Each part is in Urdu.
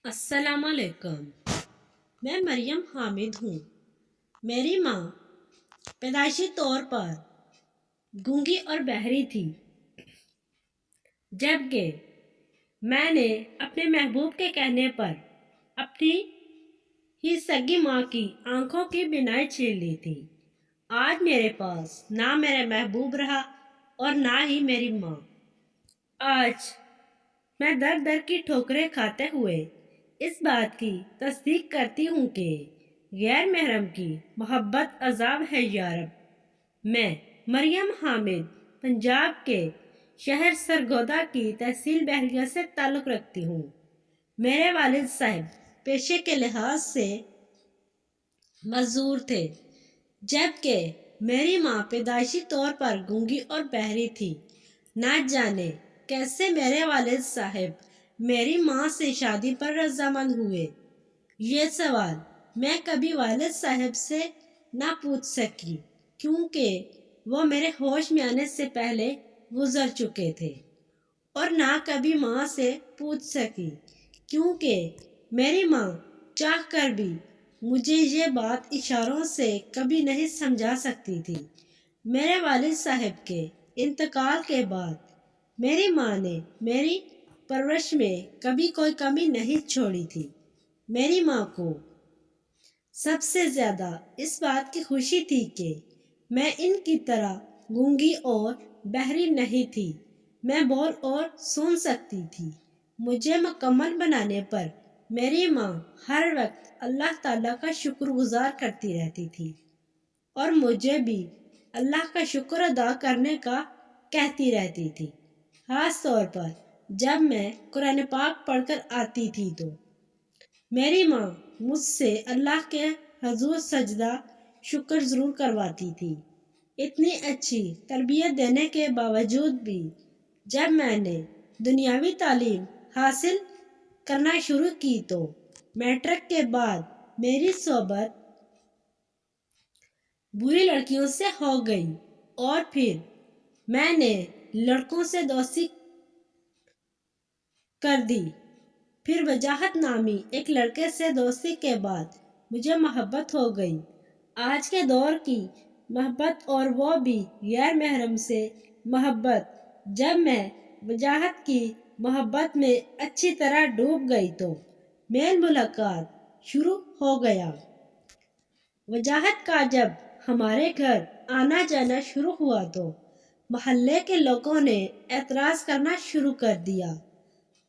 السلام علیکم۔ میں مریم حامد ہوں۔ میری ماں پیدائشی طور پر گونگی اور بہری تھی، جبکہ میں نے اپنے محبوب کے کہنے پر اپنی ہی سگی ماں کی آنکھوں کی بینائی چھین لی تھی۔ آج میرے پاس نہ میرا محبوب رہا اور نہ ہی میری ماں۔ آج میں در در کی ٹھوکریں کھاتے ہوئے اس بات کی تصدیق کرتی ہوں کہ غیر محرم کی محبت عذاب ہے یارب۔ میں مریم حامد پنجاب کے شہر سرگودا کی تحصیل بحریہ سے تعلق رکھتی ہوں۔ میرے والد صاحب پیشے کے لحاظ سے معذور تھے، جبکہ میری ماں پیدائشی طور پر گونگی اور بہری تھی۔ نہ جانے کیسے میرے والد صاحب میری ماں سے شادی پر رضامند ہوئے۔ یہ سوال میں کبھی والد صاحب سے نہ پوچھ سکی، کیونکہ وہ میرے ہوش میں آنے سے پہلے گزر چکے تھے، اور نہ کبھی ماں سے پوچھ سکی، کیونکہ میری ماں چاہ کر بھی مجھے یہ بات اشاروں سے کبھی نہیں سمجھا سکتی تھی۔ میرے والد صاحب کے انتقال کے بعد میری ماں نے میری پرورش میں کبھی کوئی کمی نہیں چھوڑی تھی۔ میری ماں کو سب سے زیادہ اس بات کی خوشی تھی کہ میں ان کی طرح گونگی اور بہری نہیں تھی۔ میں بول اور سن سکتی تھی۔ مجھے مکمل بنانے پر میری ماں ہر وقت اللہ تعالیٰ کا شکر گزار کرتی رہتی تھی، اور مجھے بھی اللہ کا شکر ادا کرنے کا کہتی رہتی تھی، خاص طور پر جب میں قرآن پاک پڑھ کر آتی تھی تو میری ماں مجھ سے اللہ کے حضور سجدہ شکر ضرور کرواتی تھی۔ اتنی اچھی تربیت دینے کے باوجود بھی جب میں نے دنیاوی تعلیم حاصل کرنا شروع کی تو میٹرک کے بعد میری صحبت بری لڑکیوں سے ہو گئی، اور پھر میں نے لڑکوں سے دوستی کر دی۔ پھر وجاہت نامی ایک لڑکے سے دوستی کے بعد مجھے محبت ہو گئی۔ آج کے دور کی محبت، اور وہ بھی غیر محرم سے محبت۔ جب میں وجاہت کی محبت میں اچھی طرح ڈوب گئی تو میل ملاقات شروع ہو گیا۔ وجاہت کا جب ہمارے گھر آنا جانا شروع ہوا تو محلے کے لوگوں نے اعتراض کرنا شروع کر دیا۔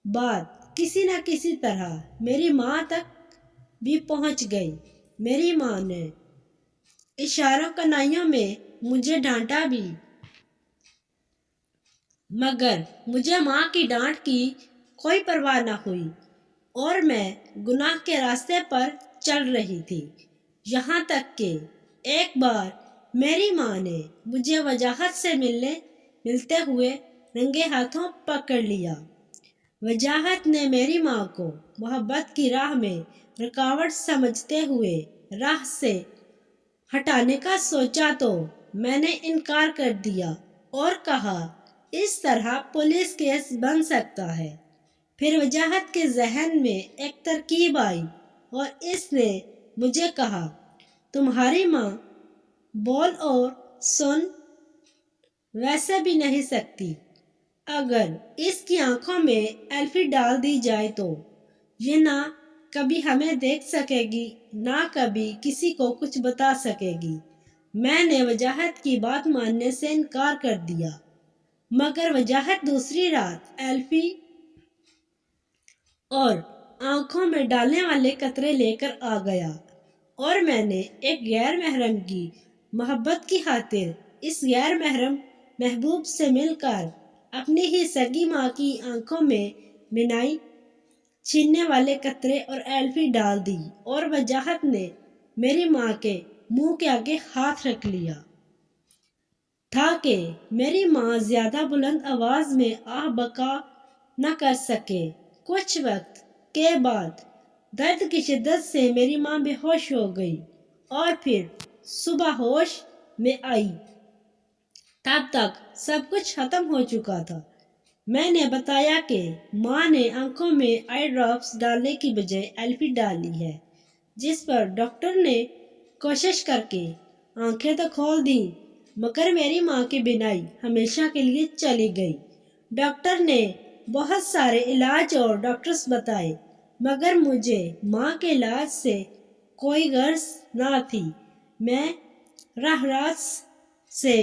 بات کسی نہ کسی طرح میری ماں تک بھی پہنچ گئی۔ میری ماں نے اشاروں کنائیوں میں مجھے ڈانٹا بھی، مگر مجھے ماں کی ڈانٹ کی کوئی پرواہ نہ ہوئی، اور میں گناہ کے راستے پر چل رہی تھی۔ یہاں تک کہ ایک بار میری ماں نے مجھے وجاہت سے ملتے ہوئے رنگے ہاتھوں پکڑ لیا۔ وجاہت نے میری ماں کو محبت کی راہ میں رکاوٹ سمجھتے ہوئے راہ سے ہٹانے کا سوچا تو میں نے انکار کر دیا اور کہا اس طرح پولیس کیس بن سکتا ہے۔ پھر وجاہت کے ذہن میں ایک ترکیب آئی اور اس نے مجھے کہا، تمہاری ماں بول اور سن ویسے بھی نہیں سکتی۔ اگر اس کی آنکھوں میں ایلفی ڈال دی جائے تو یہ نہ کبھی ہمیں دیکھ سکے گی، نہ کبھی کسی کو کچھ بتا سکے گی۔ میں نے وجاہت کی بات ماننے سے انکار کر دیا، مگر وجاہت دوسری رات ایلفی اور آنکھوں میں ڈالنے والے قطرے لے کر آ گیا، اور میں نے ایک غیر محرم کی محبت کی خاطر اس غیر محرم محبوب سے مل کر اپنی ہی سگی ماں کی آنکھوں میں بینائی چھیننے والے قطرے اور ایلفی ڈال دی، اور وجاہت نے میری ماں کے منہ کے آگے ہاتھ رکھ لیا تھا کہ میری ماں زیادہ بلند آواز میں آہ بکا نہ کر سکے۔ کچھ وقت کے بعد درد کی شدت سے میری ماں بے ہوش ہو گئی، اور پھر صبح ہوش میں آئی۔ تب تک سب کچھ ختم ہو چکا تھا۔ میں نے بتایا کہ ماں نے آنکھوں میں آئی ڈراپس ڈالنے کی بجائے ایلپی ڈالی ہے، جس پر ڈاکٹر نے کوشش کر کے آنکھیں تو کھول دیں، مگر میری ماں کی بینائی ہمیشہ کے لیے چلی گئی۔ ڈاکٹر نے بہت سارے علاج اور ڈاکٹرز بتائے، مگر مجھے ماں کے علاج سے کوئی غرض نہ تھی۔ میں راہ راست سے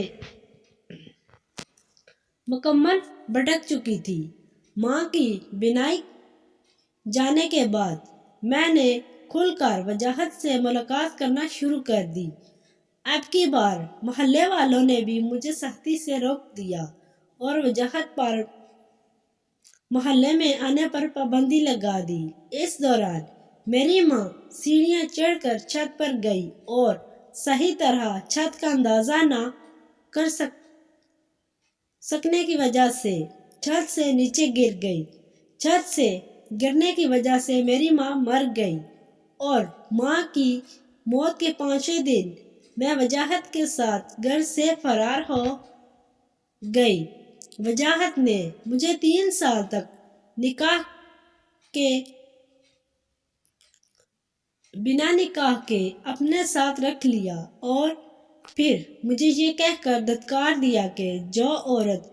مکمل بھٹک چکی تھی۔ ماں کی بینائی جانے کے بعد میں نے کھل کر وضاحت سے ملاقات کرنا شروع کر دی۔ اب کی بار محلے والوں نے بھی مجھے سختی سے روک دیا اور وضاحت پر محلے میں آنے پر پابندی لگا دی۔ اس دوران میری ماں سیڑھیاں چڑھ کر چھت پر گئی اور صحیح طرح چھت کا اندازہ نہ کر سکنے کی وجہ سے چھت سے نیچے گر گئی۔ چھت سے گرنے کی وجہ سے میری ماں مر گئی اور ماں کی موت کے 5ویں دن میں وضاحت کے ساتھ گھر سے فرار ہو گئی۔ وضاحت نے مجھے 3 سال تک بنا نکاح کے اپنے ساتھ رکھ لیا اور پھر مجھے یہ کہہ کر دھتکار دیا کہ جو عورت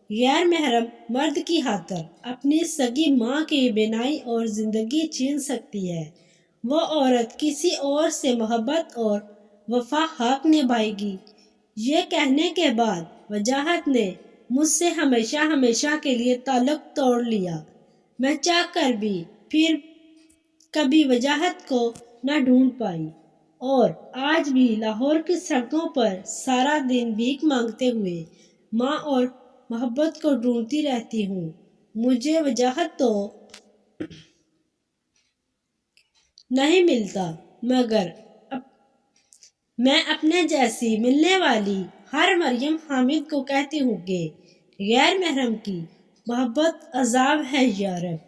غیر محرم مرد کی خاطر اپنی سگی ماں کی بینائی اور زندگی چھین سکتی ہے، وہ عورت کسی اور سے محبت اور وفا حق نبھائے گی۔ یہ کہنے کے بعد وضاحت نے مجھ سے ہمیشہ کے لیے تعلق توڑ لیا۔ میں چاہ کر بھی پھر کبھی وضاحت کو نہ ڈھونڈ پائی اور آج بھی لاہور کی سڑکوں پر سارا دن بھیک مانگتے ہوئے ماں اور محبت کو ڈھونڈتی رہتی ہوں۔ مجھے وضاحت تو نہیں ملتا، مگر میں اپنے جیسی ملنے والی ہر مریم حامد کو کہتی ہوں کہ غیر محرم کی محبت عذاب ہے یا رب۔